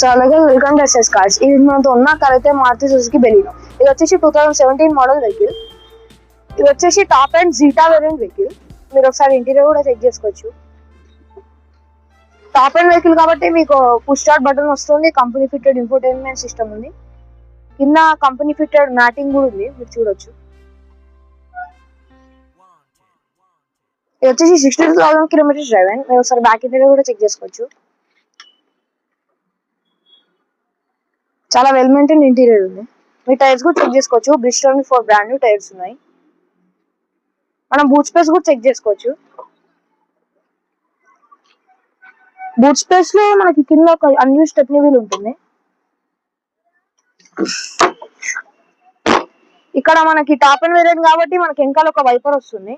So అలాగే welcome to SS cars. ఇది మనతో ఉన్న కార్ అయితే మారుతి సుజుకి బెలినో. ఇది వచ్చేసి 2017 మోడల్ వెహికల్. ఇది వచ్చేసి top and zeta variant vehicle. మీరు ఒకసారి ఇంటీరియర్ కూడా చెక్ చేసుకోవచ్చు. టాప్ అండ్ వెహికల్ కాబట్టి మీకు పుష్ స్టార్ట్ బటన్ వస్తుంది, కంపెనీ ఫిట్టెడ్ ఇన్ఫోటైన్మెంట్ సిస్టమ్ ఉంది, కింద కంపెనీ ఫిట్టెడ్ మ్యాటింగ్ కూడా ఉంది, మీరు చూడొచ్చు. ఇది వచ్చేసి 62,000 కిలోమీటర్స్ డ్రైవ్ అండ్ మీరు ఒకసారి బ్యాక్ ఇంటీరియర్ కూడా చెక్ చేసుకోవచ్చు. చాలా వెల్ మెయింటైన్ ఇంటీరియర్ ఉంది. మీ టైర్స్ కూడా చెక్ చేసుకోవచ్చు. బ్రిస్టల్ 4 బ్రాండ్ న్యూ టైర్స్ ఉన్నాయి. మనం బూట్ స్పేస్ కూడా చెక్ చేసుకోవచ్చు. బూట్ స్పేస్ లో మనకి కింద ఒక అన్యూజ్ స్టెప్నీ వీల్ ఉంటుంది. ఇక్కడ మనకి టాప్ అండ్ వేరియంట్ కాబట్టి మనకి వెనకాల ఒక వైపర్ వస్తుంది.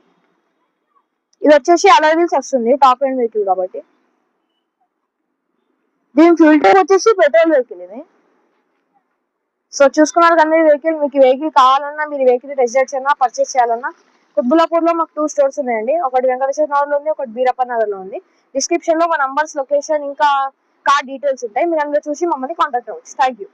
ఇది వచ్చేసి అలాయ్ వీల్స్ వస్తుంది టాప్ అండ్ వెహికల్ కాబట్టి. దీని ఫిల్టర్ వచ్చేసి పెట్రోల్ వెహికల్ ఇది. సో చూసుకున్నారు కానీ వెహికల్, మీకు వెహికల్ కావాలన్నా, మీరు వెహికల్ టెస్ట్ డ్రైవ్ చేయాలన్నా, పర్చేస్ చేయాలన్నా కుత్బుల్లాపూర్ లో మాకు 2 స్టోర్స్ ఉన్నాయండి. ఒకటి వెంకటేశ్వర నగర్ లో ఉంది, ఒకటి బీరప్ప నగర్ లో ఉంది. డిస్క్రిప్షన్ లో మా నంబర్స్, లొకేషన్ ఇంకా కార్ డీటెయిల్స్ ఉంటాయి. మీరు అందులో చూసి మమ్మల్ని కాంటాక్ట్ అవ్వచ్చు. Thank you.